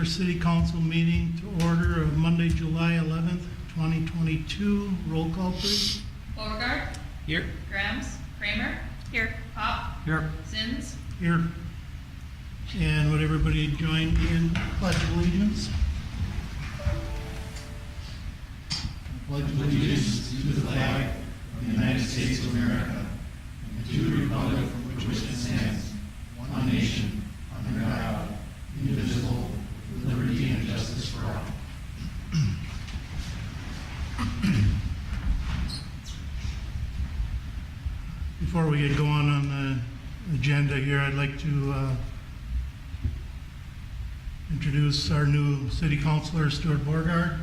City Council meeting to order of Monday, July 11th, 2022. Roll call, please. Beauregard. Here. Grams. Kramer. Here. Pop. Here. Zins. Here. And would everybody join in pledge of allegiance? Pledge allegiance to the flag of the United States of America and to the republic for which it stands, one nation, under God, indivisible, with liberty and justice for all. Before we get going on the agenda here, I'd like to introduce our new city councilor, Stuart Beauregard,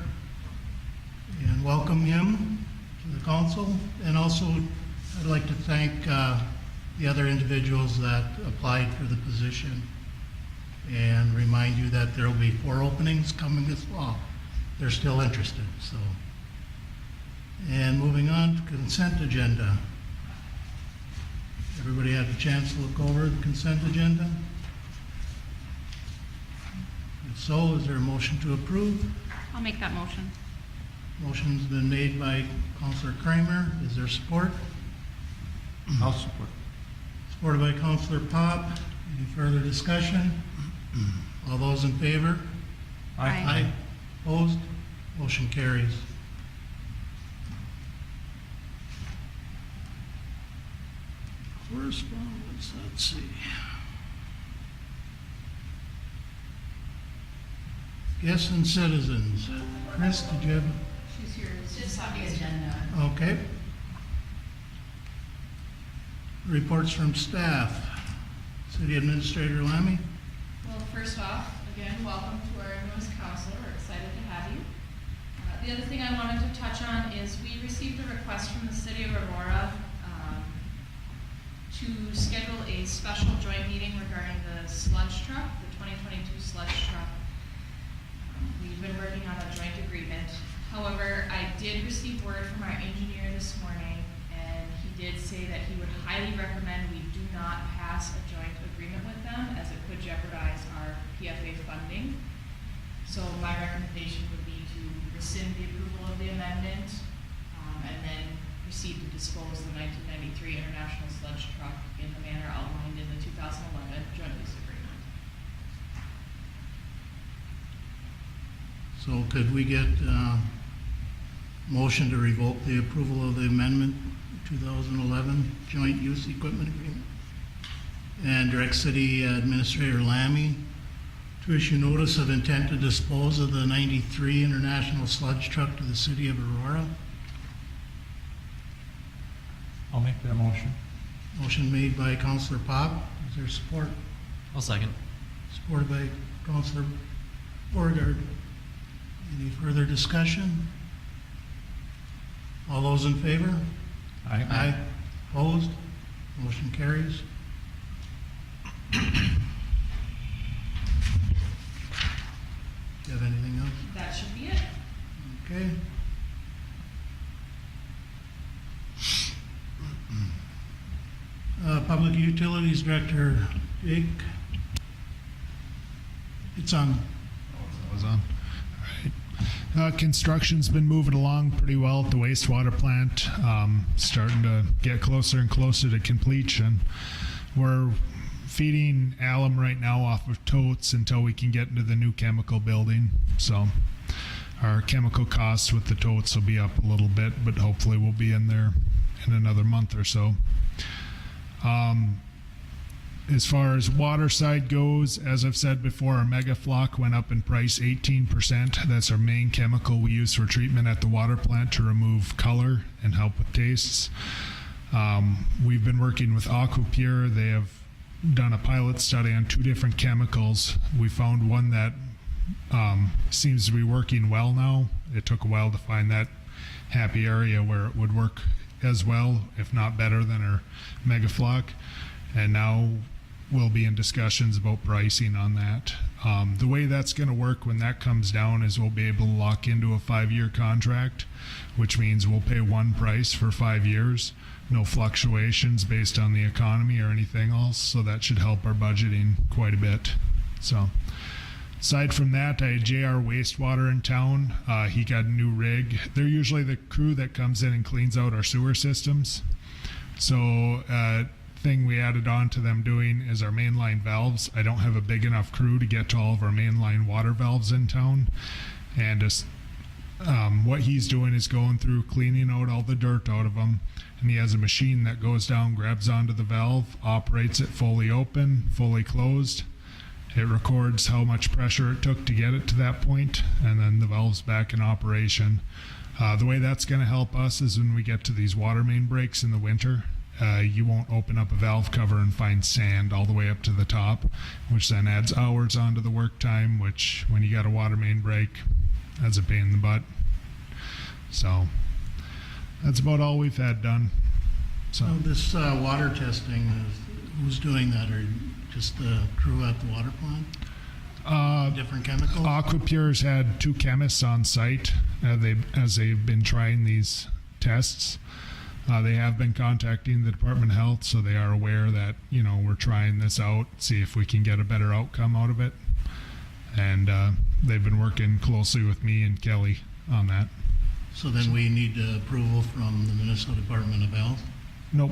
and welcome him to the council. And also, I'd like to thank the other individuals that applied for the position and remind you that there will be 4 openings coming this fall. They're still interested, so. And moving on to consent agenda. Everybody had a chance to look over the consent agenda? If so, is there a motion to approve? I'll make that motion. Motion's been made by Councilor Kramer. Is there support? I'll support. Supported by Councilor Pop. Any further discussion? All those in favor? Aye. Opposed? Motion carries. Correspondence, let's see. Guests and citizens. Chris, did you have? She's here. It's just on the agenda. Okay. Reports from staff. City Administrator Lammy. Well, first off, again, welcome to our newest councilor. We're excited to have you. The other thing I wanted to touch on is we received a request from the city of Aurora to schedule a special joint meeting regarding the sludge truck, the 2022 sludge truck. We've been working on a joint agreement. However, I did receive word from our engineer this morning, and he did say that he would highly recommend we do not pass a joint agreement with them, as it could jeopardize our PFA funding. So my recommendation would be to rescind the approval of the amendment, and then proceed to dispose the 1993 International Sludge Truck in the manner outlined in the 2011 joint use agreement. So could we get motion to revoke the approval of the amendment 2011 Joint Use Equipment Agreement? And direct City Administrator Lammy to issue notice of intent to dispose of the 93 International Sludge Truck to the City of Aurora. I'll make that motion. Motion made by Councilor Pop. Is there support? I'll second. Supported by Councilor Beauregard. Any further discussion? All those in favor? Aye. Opposed? Motion carries. Do you have anything else? That should be it. Okay. Public Utilities Director, Jake. It's on. That was on. All right. Construction's been moving along pretty well at the wastewater plant. Starting to get closer and closer to completion. We're feeding alum right now off of totes until we can get into the new chemical building. So our chemical costs with the totes will be up a little bit, but hopefully we'll be in there in another month or so. As far as water side goes, as I've said before, our Mega Flock went up in price 18%. That's our main chemical we use for treatment at the water plant to remove color and help with tastes. We've been working with AquaPure. They have done a pilot study on 2 different chemicals. We found one that seems to be working well now. It took a while to find that happy area where it would work as well, if not better than our Mega Flock. And now we'll be in discussions about pricing on that. The way that's going to work when that comes down is we'll be able to lock into a 5-year contract, which means we'll pay one price for 5 years, no fluctuations based on the economy or anything else. So that should help our budgeting quite a bit. So Aside from that, I had JR Wastewater in town. He got a new rig. They're usually the crew that comes in and cleans out our sewer systems. So thing we added on to them doing is our mainline valves. I don't have a big enough crew to get to all of our mainline water valves in town. And what he's doing is going through, cleaning out all the dirt out of them. And he has a machine that goes down, grabs onto the valve, operates it fully open, fully closed. It records how much pressure it took to get it to that point, and then the valve's back in operation. The way that's going to help us is when we get to these water main breaks in the winter, you won't open up a valve cover and find sand all the way up to the top, which then adds hours onto the work time, which when you got a water main break, that's a pain in the butt. So that's about all we've had done. So This water testing, who's doing that? Or just the crew at the water plant? Different chemicals? Aquapure's had 2 chemists on site as they've been trying these tests. They have been contacting the Department of Health, so they are aware that, we're trying this out, see if we can get a better outcome out of it. And they've been working closely with me and Kelly on that. So then we need approval from the Minnesota Department of Health? Nope.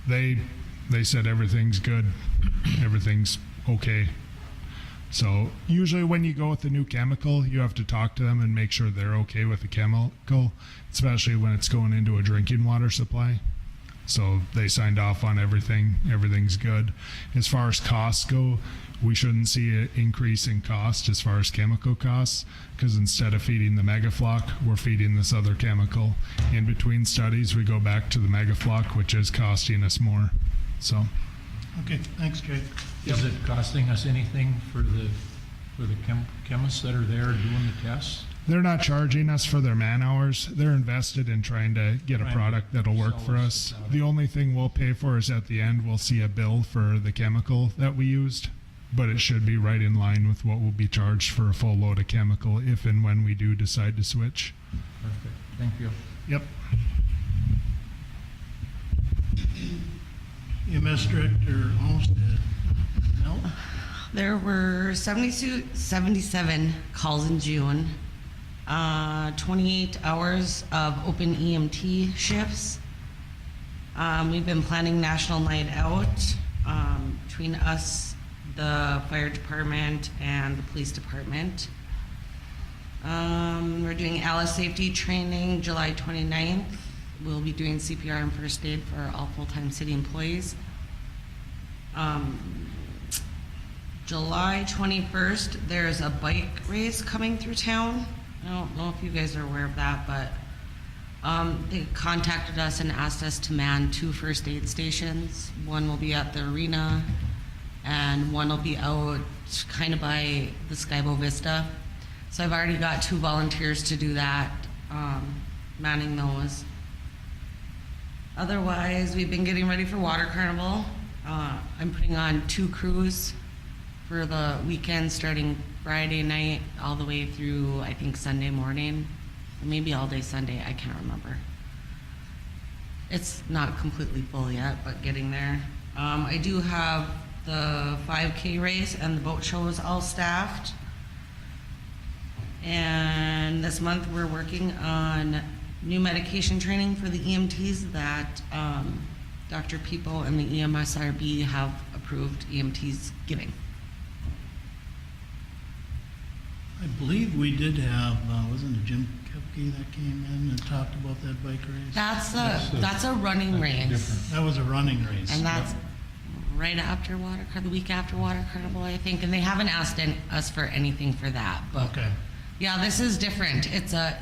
They said everything's good, everything's okay. So usually when you go with a new chemical, you have to talk to them and make sure they're okay with the chemical, especially when it's going into a drinking water supply. So they signed off on everything. Everything's good. As far as costs go, we shouldn't see an increase in cost as far as chemical costs, because instead of feeding the megaflock, we're feeding this other chemical. In between studies, we go back to the megaflock, which is costing us more. So, Okay, thanks, Jake. Is it costing us anything for the chemists that are there doing the tests? they're not charging us for their man hours. They're invested in trying to get a product that'll work for us. The only thing we'll pay for is at the end, we'll see a bill for the chemical that we used, but it should be right in line with what will be charged for a full load of chemical if and when we do decide to switch. Perfect, thank you. Yep. EMS Director Olmsted. No? There were 77 calls in June, 28 hours of open EMT shifts. We've been planning National Night Out between us, the fire department, and the police department. We're doing ALICE safety training July 29th. We'll be doing CPR and first aid for all full-time city employees. July 21st, there's a bike race coming through town. I don't know if you guys are aware of that, but they contacted us and asked us to man 2 first aid stations. One will be at the arena, and one will be out kind of by the Skybo Vista. So I've already got 2 volunteers to do that, manning those. Otherwise, we've been getting ready for Water Carnival. I'm putting on 2 crews for the weekend, starting Friday night all the way through, I think, Sunday morning. Or maybe all day Sunday, I can't remember. It's not completely full yet, but getting there. I do have the 5K race and the boat show is all staffed. And this month we're working on new medication training for the EMTs that Dr. People and the EMSRB have approved EMTs giving. I believe we did have, wasn't it Jim Kepke that came in and talked about that bike race? That's a running race. That was a running race. And that's right after the week after Water Carnival, I think. And they haven't asked us for anything for that. But Okay. yeah, this is different. It's a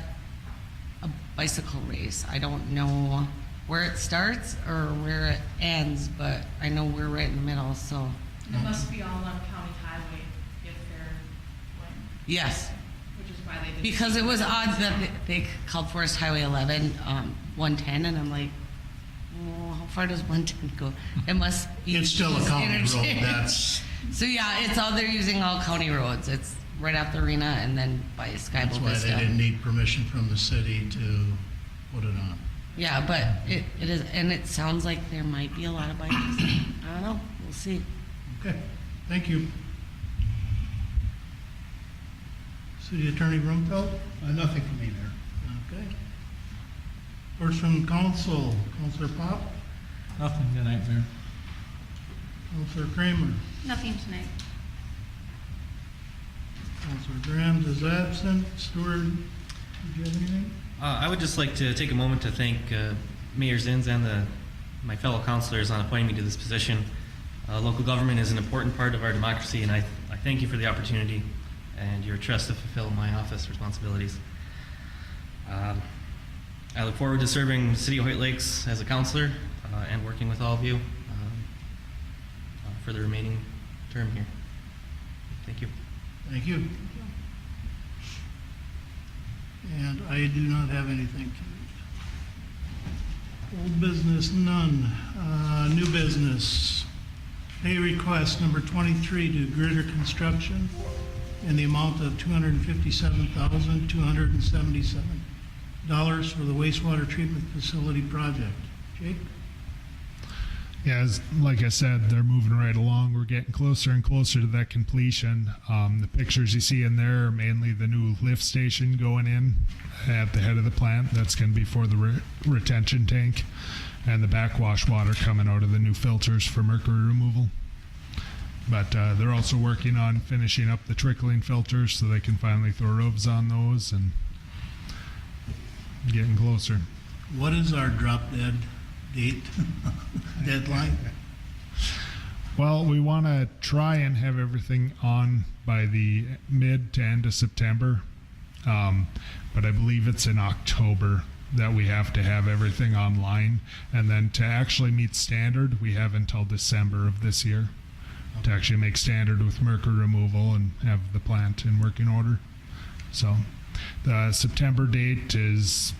bicycle race. I don't know where it starts or where it ends, but I know we're right in the middle, so. It must be all on county highway if they're going, Yes, which is why they did. because it was odd that they called Forest Highway 11, 110, and I'm like, oh, how far does 110 go? It must be. It's still a county road, interchange. that's, So yeah, they're using all county roads. It's right off the arena and then by Skybo that's why Vista. they didn't need permission from the city to put it on. Yeah, but it is, and it sounds like there might be a lot of bikes. I don't know, we'll see. Okay, thank you. City Attorney Brumfeld? Nothing from me there. Okay. Reports from council. Councilor Pop? Nothing tonight, Mayor. Councilor Kramer? Nothing tonight. Councilor Graham is absent. Stewart, did you have anything? I would just like to take a moment to thank Mayor Zins and my fellow councilors on appointing me to this position. Local government is an important part of our democracy, and I thank you for the opportunity and your trust to fulfill my office responsibilities. I look forward to serving the City of Hoyt Lakes as a councilor and working with all of you for the remaining term here. Thank you. Thank you. And I do not have anything tonight. Old business, none. New business. Pay request number 23 to Gritter Construction in the amount of $257,277 for the wastewater treatment facility project. Jake? Yeah, like I said, they're moving right along. We're getting closer and closer to that completion. The pictures you see in there are mainly the new lift station going in at the head of the plant. That's going to be for the retention tank, and the backwash water coming out of the new filters for mercury removal. But they're also working on finishing up the trickling filters so they can finally throw roofs on those, and getting closer. What is our drop dead date, deadline? Well, we want to try and have everything on by the mid to end of September. But I believe it's in October that we have to have everything online. And then to actually meet standard, we have until December of this year to actually make standard with mercury removal and have the plant in working order. So the September date is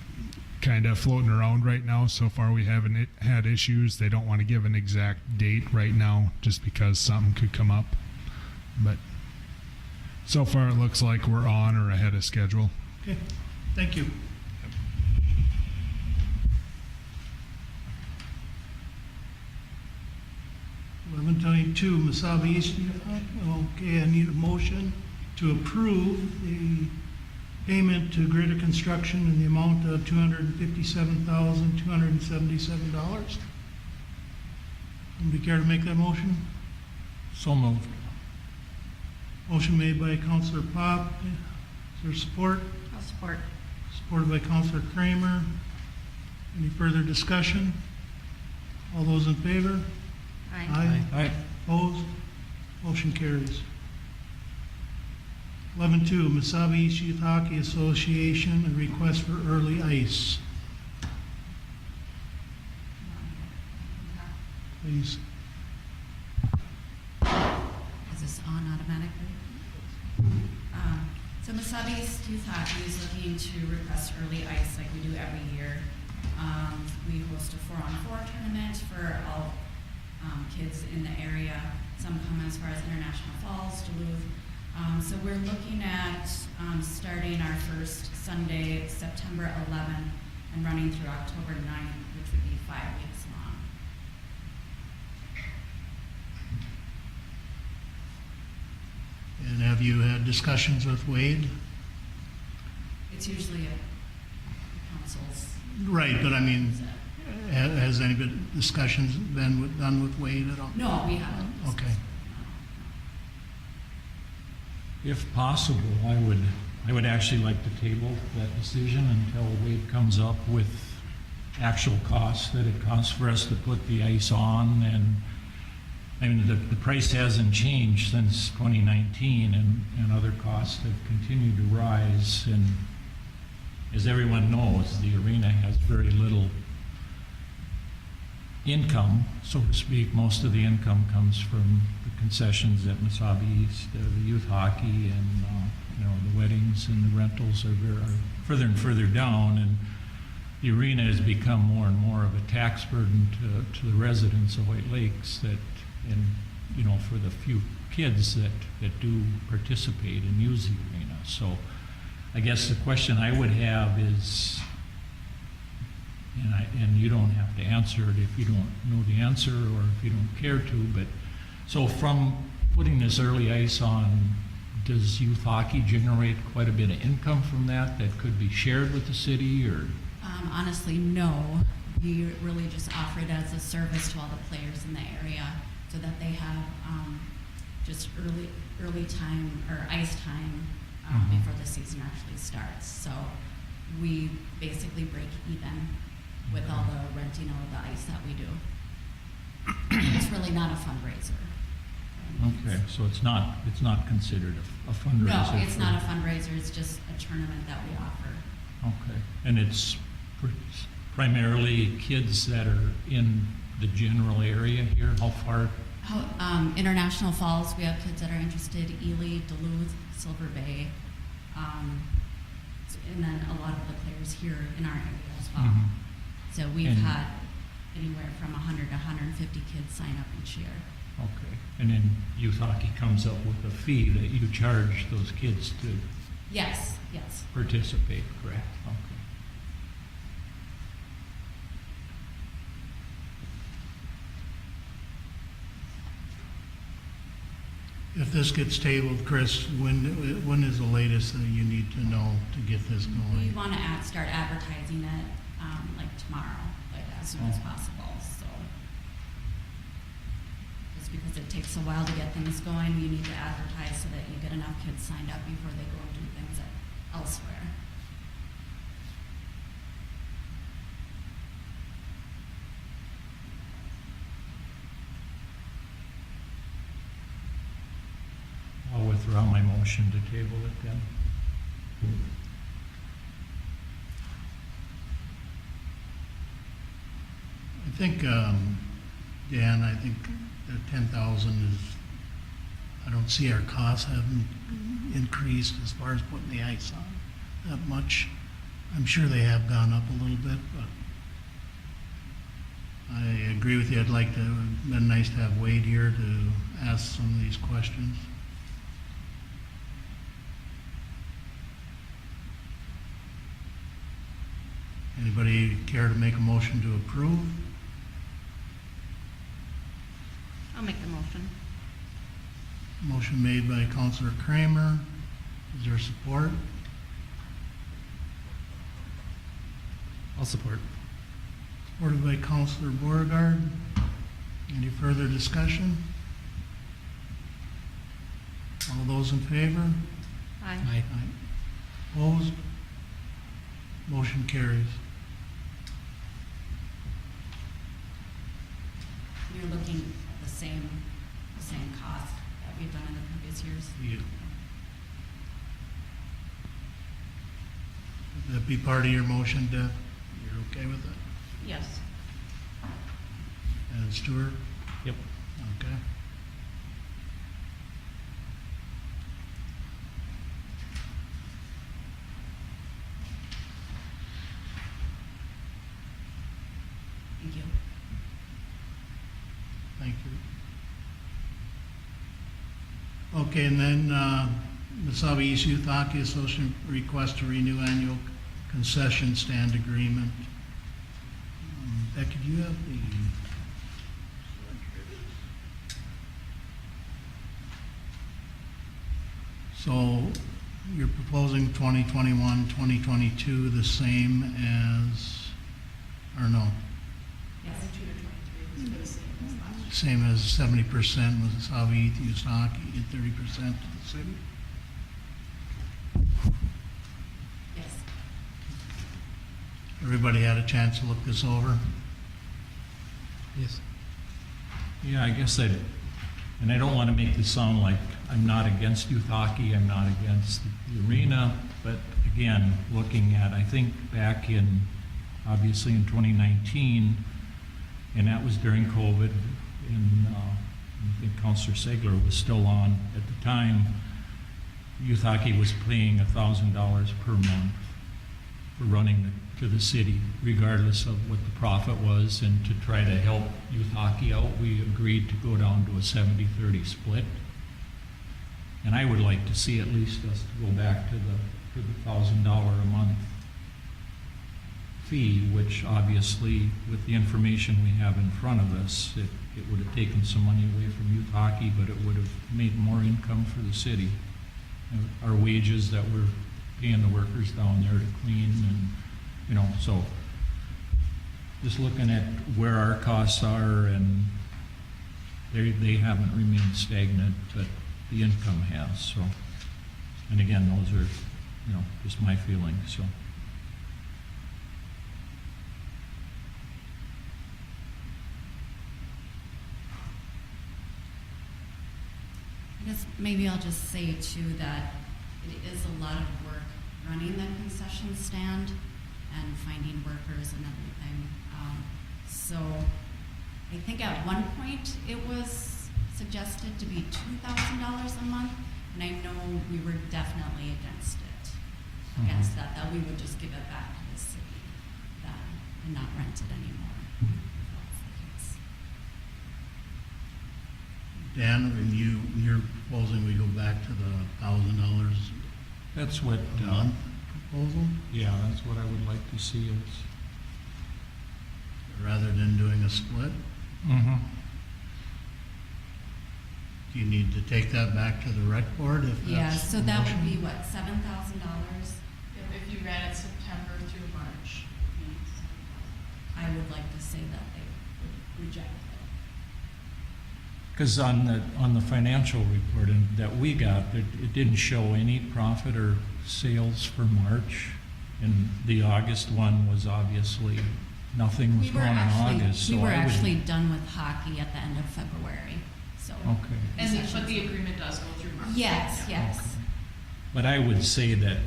kind of floating around right now. So far we haven't had issues. They don't want to give an exact date right now just because something could come up. But so far it looks like we're on or ahead of schedule. Okay, thank you. $11:22, Mesabi East. Okay, I need a motion to approve the payment to Gritter Construction in the amount of $257,277. Somebody care to make that motion? So moved. Motion made by Councilor Pop. Is there support? I'll support. Supported by Councilor Kramer. Any further discussion? All those in favor? Aye. Aye. Opposed? Motion carries. 11:2, Mesabi East Youth Hockey Association, a request for early ice. Please. Is this on automatically? So Mesabi East Youth Hockey is looking to request early ice like we do every year. We host a 4-on-4 tournament for all kids in the area. Some come as far as International Falls, Duluth. So we're looking at starting our first Sunday, September 11th, and running through October 9th, which would be 5 weeks long. And have you had discussions with Wade? It's usually a council's. Right, but I mean, has any discussions been done with Wade at all? No, we haven't. Okay. If possible, I would actually like to table that decision until Wade comes up with actual costs that it costs for us to put the ice on. And I mean, the price hasn't changed since 2019, and other costs have continued to rise. And as everyone knows, the arena has very little income, so to speak. Most of the income comes from the concessions at Mesabi East, the youth hockey, and the weddings and the rentals are further and further down, and the arena has become more and more of a tax burden to the residents of White Lakes, that, and for the few kids that do participate and use the arena. So I guess the question I would have is, and you don't have to answer it if you don't know the answer or if you don't care to, but so from putting this early ice on does youth hockey generate quite a bit of income from that could be shared with the city, or? Honestly, no. We really just offer it as a service to all the players in the area so that they have just early time or ice time before the season actually starts. So we basically break even with all the renting of the ice that we do. It's really not a fundraiser. Okay, so it's not considered a fundraiser? No, it's not a fundraiser. It's just a tournament that we offer. Okay, and it's primarily kids that are in the general area here? How far? International Falls, we have kids that are interested, Ely, Duluth, Silver Bay, and then a lot of the players here in our area as well. Mhm. So we've And- had anywhere from 100 to 150 kids sign up each year. Okay, and then youth hockey comes up with a fee that you charge those kids to Yes, yes. participate, correct? Okay. If this gets tabled, Chris, when is the latest that you need to know to get this We going? want to start advertising it like tomorrow, like as soon as possible. So just because it takes a while to get things going, you need to advertise so that you get enough kids signed up before they go and do things elsewhere. I'll withdraw my motion to table it then. I think, Dan, I think that 10,000 is, I don't see our costs having increased as far as putting the ice on that much. I'm sure they have gone up a little bit, but I agree with you. I'd like to, it'd been nice to have Wade here to ask some of these questions. Anybody care to make a motion to approve? I'll make the motion. Motion made by Counselor Kramer. Is there support? I'll support. Supported by Counselor Beauregard. Any further discussion? All those in favor? Aye. Aye. Opposed? Motion carries. You're looking at the same cost that we've done in the previous years. Yeah. Would that be part of your motion, Deb? You're okay with it? Yes. And Stuart? Yep. Okay. Thank you. Thank you. Okay, and then Mesabi East Youth Hockey Association request to renew annual concession stand agreement. Becky, do you have the? So you're proposing 2021, 2022, the same as, or no? Yes. Same as 70% with Mesabi Youth Hockey and 30% to the city? Yes. Everybody had a chance to look this over? Yes. Yeah, I guess and I don't want to make this sound like I'm not against youth hockey, I'm not against the arena, but again, looking at, I think back in, obviously in 2019, and that was during COVID, and I think Councilor Segler was still on at the time, youth hockey was paying $1,000 per month for running to the city, regardless of what the profit was, and to try to help youth hockey out, we agreed to go down to a 70-30 split. And I would like to see at least us to go back to the $1,000 a month fee, which obviously, with the information we have in front of us, it would have taken some money away from youth hockey, but it would have made more income for the city. our wages that we're paying the workers down there to clean and, you know, so just looking at where our costs are, and they haven't remained stagnant, but the income has, so. And again, those are, you know, just my feelings, so. I guess maybe I'll just say too that it is a lot of work running the concession stand and finding workers and everything. So I think at one point it was suggested to be $2,000 a month, and I know we were definitely against it, against that we would just give it back to the city then and not rent it anymore. That's the case. Dan, are you're proposing we go back to the $1,000 That's what, a month proposal, yeah, that's what I would like to see is. rather than doing a split? Do you need to take that back to the rec board if that's? Yeah, so the that would motion? be what, $7,000? If you ran it September through March, it'd be $7,000. I would like to say that they would reject it. Because on the financial report that we got, it didn't show any profit or sales for March. And the August one was obviously, nothing was going in August, so We were I would. actually done with hockey at the end of February, so. Okay. But the agreement does go through March. Yes, Yeah. yes. But I would say that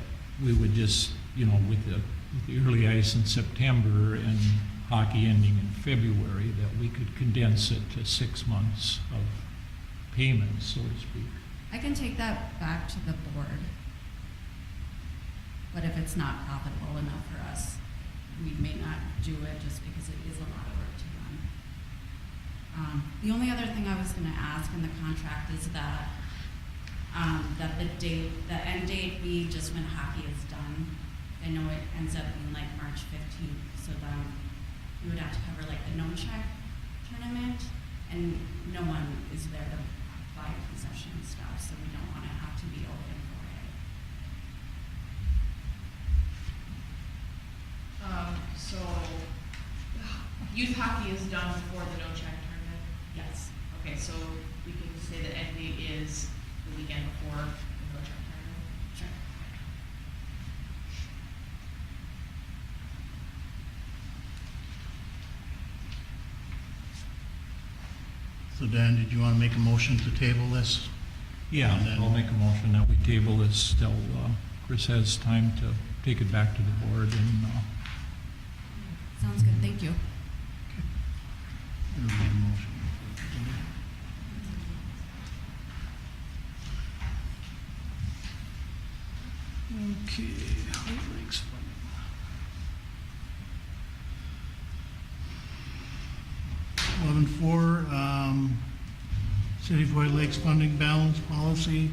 we would just, you know, with the early ice in September and hockey ending in February, that we could condense it to 6 months of payments, so to speak. I can take that back to the board. But if it's not profitable enough for us, we may not do it just because it is a lot of work to run. The only other thing I was gonna ask in the contract is that, that the end date be just when hockey is done. I know it ends up being like March 15th, so then we would have to cover like the no-check tournament, and no one is there to buy concession stuff, so we don't wanna have to be open for it. So, youth hockey is done before the no-check tournament? Yes. Okay, so we can say the end date is the weekend before the no-check tournament? Sure. So Dan, did you want to make a motion to table this? Yeah, And then- I'll make a motion that we table this till Chris has time to take it back to the board and, Sounds good, thank you. It'll be a motion. Okay, Hoyt Lakes funding. City of Hoyt Lakes funding balance policy.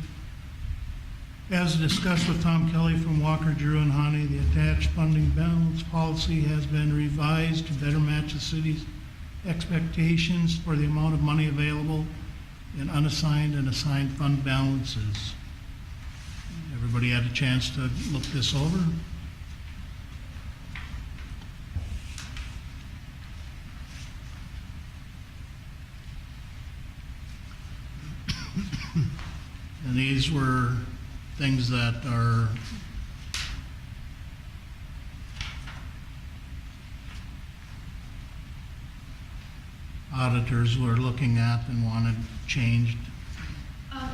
As discussed with Tom Kelly from Walker, Drew, and Honey, the attached funding balance policy has been revised to better match the city's expectations for the amount of money available in unassigned and assigned fund balances. Everybody had a chance to look this over? And these were things that our auditors were looking at and wanted changed.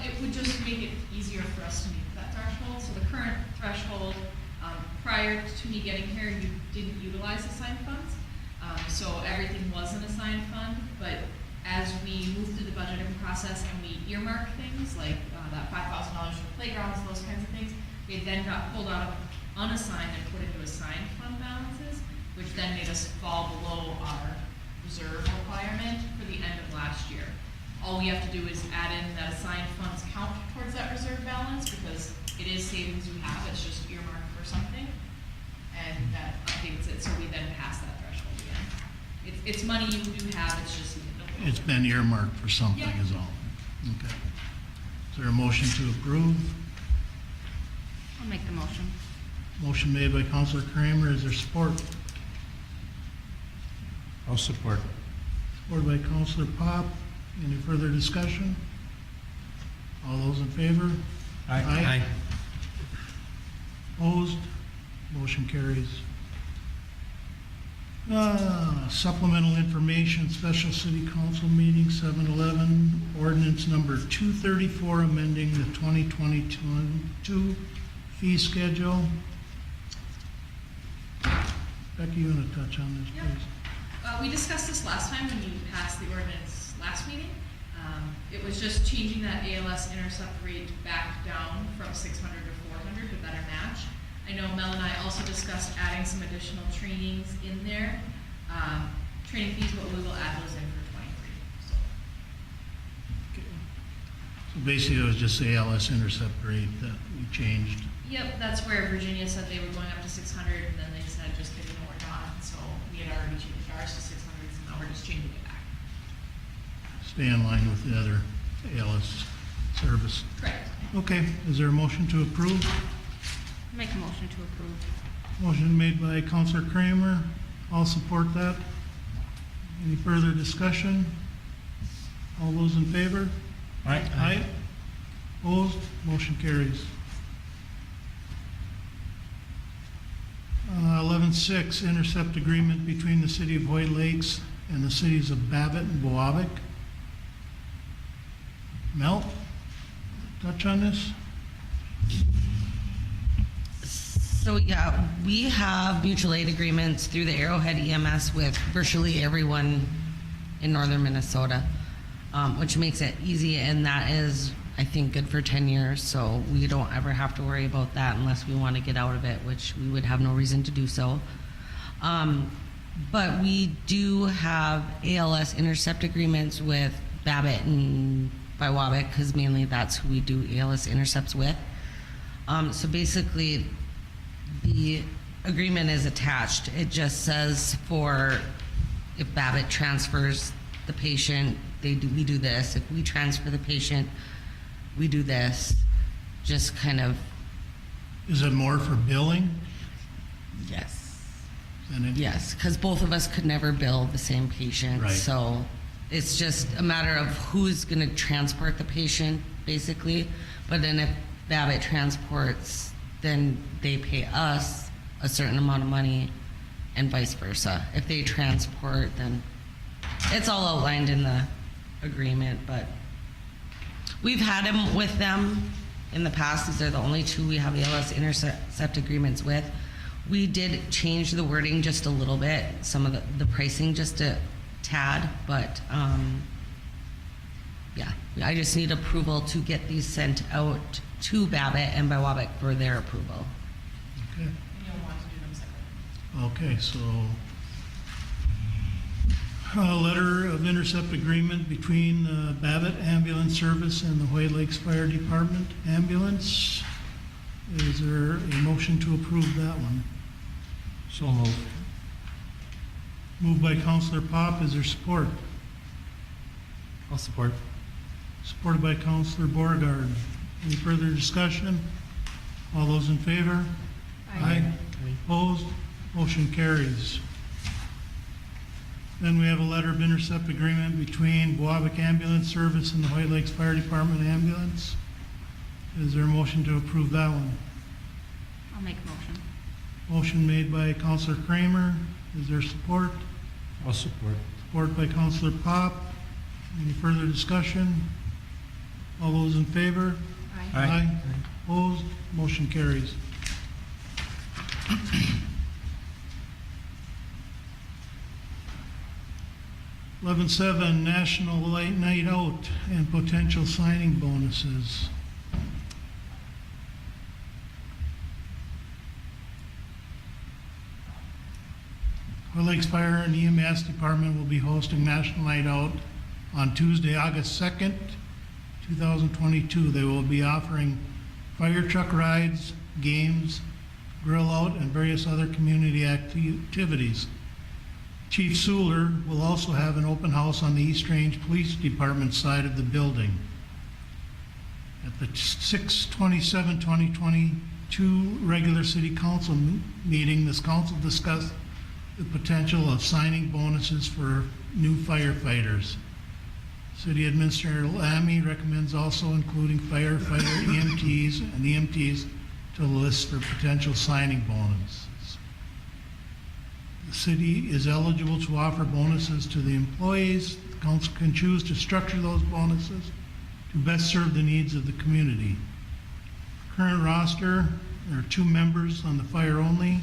It would just make it easier for us to meet that threshold. So the current threshold, prior to me getting here, you didn't utilize assigned funds. So everything was an assigned fund, but as we move through the budgeting process and we earmark things like that $5,000 for playgrounds, those kinds of things, they then got pulled out of unassigned and put into assigned fund balances, which then made us fall below our reserve requirement for the end of last year. All we have to do is add in that assigned funds count towards that reserve balance because it is savings we have, it's just earmarked for something. And that updates it, so we then pass that threshold again. It's money you do have, it's just. It's been earmarked for something Yeah. is all. Okay. Is there a motion to approve? I'll make the motion. Motion made by Counselor Kramer. Is there support? I'll support. Supported by Counselor Pop. Any further discussion? All those in favor? Aye. Opposed? Motion carries. Supplemental information, special city council meeting, 7/11, ordinance number 234, amending the 2022 fee schedule. Becky, you want to touch on this, Yeah. please? We discussed this last time when you passed the ordinance last meeting. It was just changing that ALS intercept rate back down from 600 to 400 to better match. I know Mel and I also discussed adding some additional trainings in there, training fees, but we will add those in for 23. So basically, it was just the ALS intercept rate that we changed. Yep, that's where Virginia said they were going up to 600, and then they said just kidding, no, we're not. So we had already changed ours to 600, so now we're just changing it back. Stay in line with the other ALS service. Correct. Okay, is there a motion to approve? I'll make a motion to approve. Motion made by Counselor Kramer. I'll support that. Any further discussion? All those in favor? Aye. Opposed? Motion carries. 11.6, intercept agreement between the city of Hoyt Lakes and the cities of Babbitt and Boavic. Mel, touch on this? So yeah, we have mutual aid agreements through the Arrowhead EMS with virtually everyone in northern Minnesota, which makes it easy, and that is, I think, good for 10 years, so we don't ever have to worry about that unless we want to get out of it, which we would have no reason to do so. But we do have ALS intercept agreements with Babbitt and Boavic, because mainly that's who we do ALS intercepts with. So basically, the agreement is attached. It just says for if Babbitt transfers the patient, we do this. If we transfer the patient, we do this. Just kind of. Is it more for billing? Yes. than it? Yes, because both of us could never bill the same patient. Right. So it's just a matter of who's going to transport the patient, basically. But then if Babbitt transports, then they pay us a certain amount of money and vice versa. If they transport, then it's all outlined in the agreement, but we've had them with them in the past. These are the only two we have ALS intercept agreements with. We did change the wording just a little bit, some of the pricing just a tad, but yeah, I just need approval to get these sent out to Babbitt and Boavic for their approval. Okay. And you'll want to do them separately. Okay, so a letter of intercept agreement between Babbitt Ambulance Service and the Hoyt Lakes Fire Department Ambulance. Is there a motion to approve that one? So moved. Moved by Counselor Pop. Is there support? I'll support. Supported by Counselor Beauregard. Any further discussion? All those in favor? Aye. Opposed? Motion carries. Then we have a letter of intercept agreement between Boavic Ambulance Service and the Hoyt Lakes Fire Department Ambulance. Is there a motion to approve that one? I'll make a motion. Motion made by Counselor Kramer. Is there support? I'll support. Support by Counselor Pop. Any further discussion? All those in favor? Aye. Opposed? Motion carries. (11.7) National Light Night Out and potential signing bonuses. Hoyt Lakes Fire and EMS Department will be hosting National Night Out on Tuesday, August 2nd, 2022. They will be offering fire truck rides, games, grill out, and various other community activities. Chief Sewler will also have an open house on the East Range Police Department side of the building. At the 6/27/2020 2022 regular city council meeting, this council discussed the potential of signing bonuses for new firefighters. City Administrator Lammy recommends also including firefighter EMTs and EMTs to the list for potential signing bonuses. The city is eligible to offer bonuses to the employees. The council can choose to structure those bonuses to best serve the needs of the community. Current roster, there are 2 members on the fire only.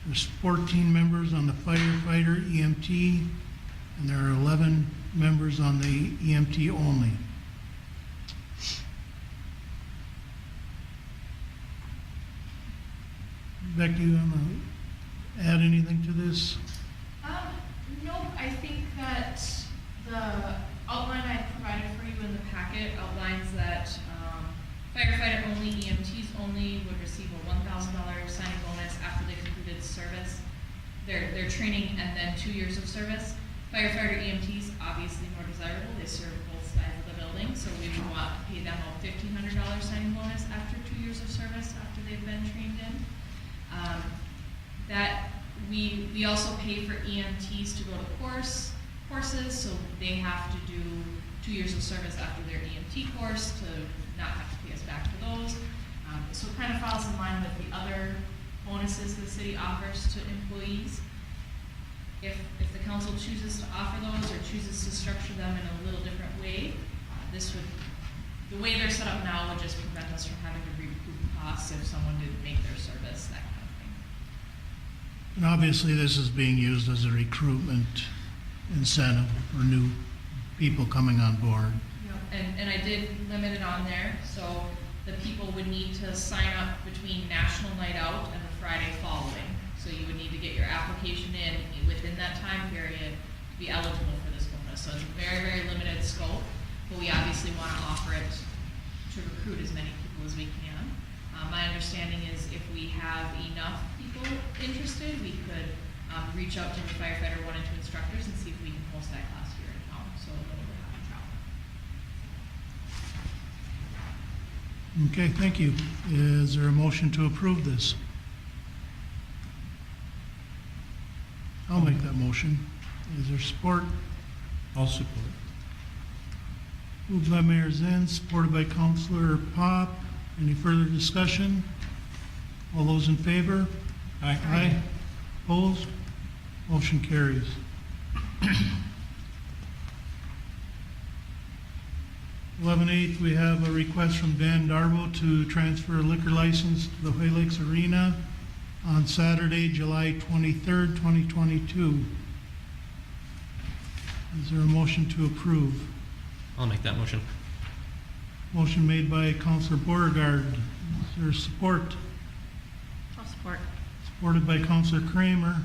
There's 14 members on the firefighter EMT, and there are 11 members on the EMT only. Becky, you want to add anything to this? Nope, I think that the outline I provided for you in the packet outlines that firefighter only, EMTs only would receive a $1,000 signing bonus after they completed service, their training, and then 2 years of service. Firefighter EMTs, obviously more desirable, they serve both sides of the building, so we would want to pay them a $1,500 signing bonus after 2 years of service, after they've been trained in. That we also pay for EMTs to go to courses, so they have to do 2 years of service after their EMT course to not have to pay us back for those. So it kind of falls in line with the other bonuses the city offers to employees. If the council chooses to offer those or chooses to structure them in a little different way, the way they're set up now would just prevent us from having to recoup costs if someone didn't make their service, that kind of thing. And obviously, this is being used as a recruitment incentive for new people coming on board. And I did limit it on there, so the people would need to sign up between National Night Out and the Friday following. So you would need to get your application in within that time period to be eligible for this bonus. So it's a very, very limited scope, but we obviously want to offer it to recruit as many people as we can. My understanding is if we have enough people interested, we could reach out to the firefighter 1 and 2 instructors and see if we can host that class here in town, so that we'll have to travel. Okay, thank you. Is there a motion to approve this? I'll make that motion. Is there support? I'll support. Moved by Mayor Zinn, supported by Councilor Pop. Any further discussion? All those in favor? Aye. Aye. Opposed? Motion carries. (11/8), we have a request from Dan Darbo to transfer a liquor license to the Hoyt Lakes Arena on Saturday, July 23rd, 2022. Is there a motion to approve? I'll make that motion. Motion made by Councilor Beauregard. Is there support? I'll support. Supported by Councilor Kramer.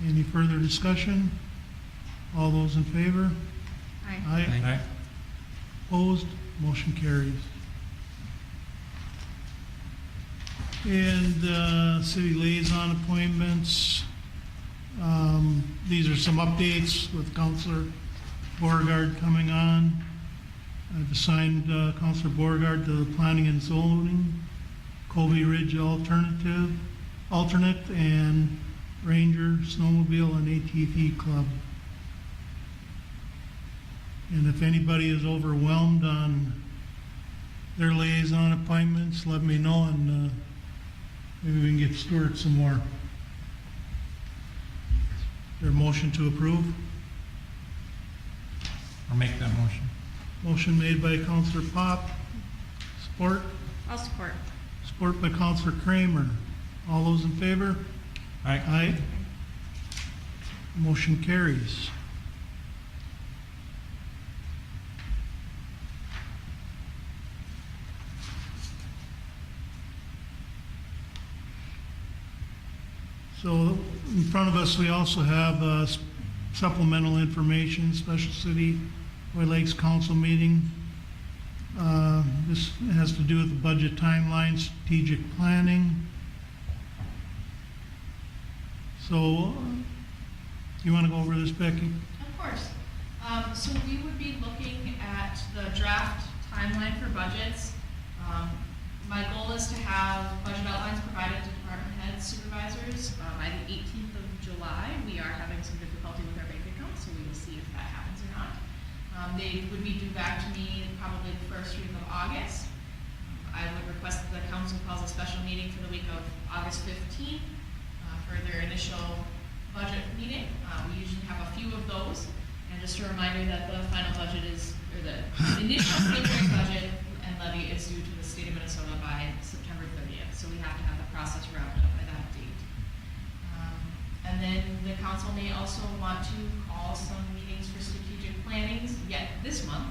Any further discussion? All those in favor? Aye. Aye. Opposed? Motion carries. And city liaison appointments. These are some updates with Councilor Beauregard coming on. I've assigned Councilor Beauregard to the Planning and Zoning, Colby Ridge alternate, and Ranger, Snowmobile, and ATV Club. And if anybody is overwhelmed on their liaison appointments, let me know, and maybe we can get Stuart some more. Is there a motion to approve? I'll make that motion. Motion made by Councilor Pop. Support? I'll support. Support by Councilor Kramer. All those in favor? Aye. Aye. Motion carries. So in front of us, we also have supplemental information, Special City Hoyt Lakes Council meeting. This has to do with the budget timeline, strategic planning. So, you want to go over this, Becky? Of course. So we would be looking at the draft timeline for budgets. My goal is to have budget outlines provided to department heads, supervisors, by the 18th of July. We are having some difficulty with our bank account, so we will see if that happens or not. They would be due back to me probably the first week of August. I would request that the council calls a special meeting for the week of August 15th for their initial budget meeting. We usually have a few of those. And just a reminder that the final budget is, or the initial preliminary budget and levy is due to the state of Minnesota by September 30th. So we have to have the process wrapped up by that date. And then the council may also want to call some meetings for strategic plannings yet this month,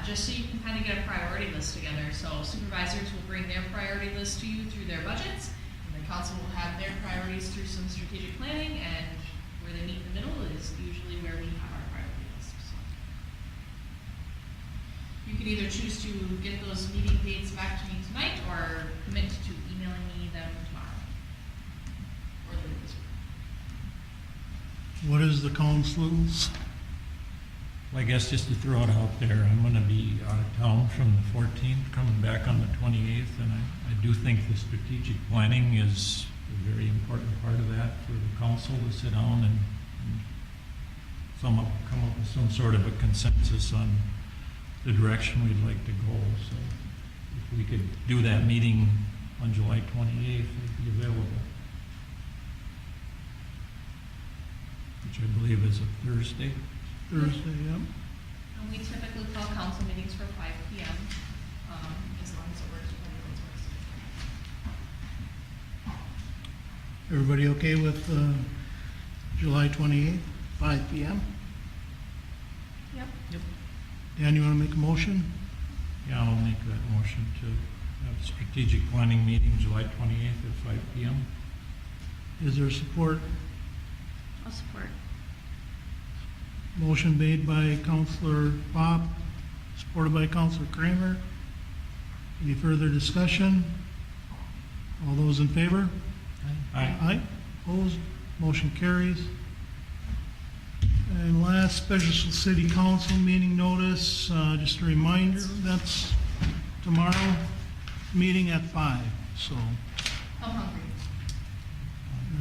just so you can kind of get a priority list together. So supervisors will bring their priority list to you through their budgets, and the council will have their priorities through some strategic planning, and where they meet in the middle is usually where we have our priority list. So you can either choose to get those meeting dates back to me tonight or commit to emailing me them tomorrow or later this week. What is the council's? Well, I guess just to throw it out there, I'm going to be out of town from the 14th, coming back on the 28th, and I do think the strategic planning is a very important part of that for the council to sit down and come up with some sort of a consensus on the direction we'd like to go. So if we could do that meeting on July 28th, it'd be available, which I believe is a Thursday. Thursday, yep. And we typically call council meetings for 5 p.m. As long as it works for everyone's works. Everybody okay with July 28th, 5 p.m.? Yep. Dan, you want to make a motion? Yeah, I'll make that motion to have a strategic planning meeting July 28th at 5 p.m. Is there support? I'll support. Motion made by Councilor Pop, supported by Councilor Kramer. Any further discussion? All those in favor? Aye. Aye. Opposed? Motion carries. And last, special city council meeting notice, just a reminder, that's tomorrow, meeting at 5. So I'm hungry.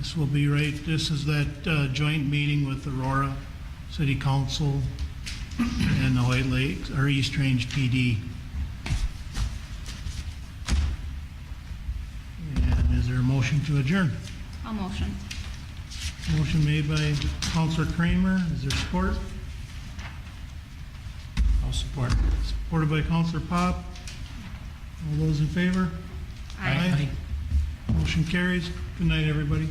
this will be right, this is that joint meeting with Aurora City Council and the Hoyt Lakes, or East Range PD. And is there a motion to adjourn? I'll motion. Motion made by Councilor Kramer. Is there support? I'll support. Supported by Councilor Pop. All those in favor? Aye. Motion carries. Good night, everybody.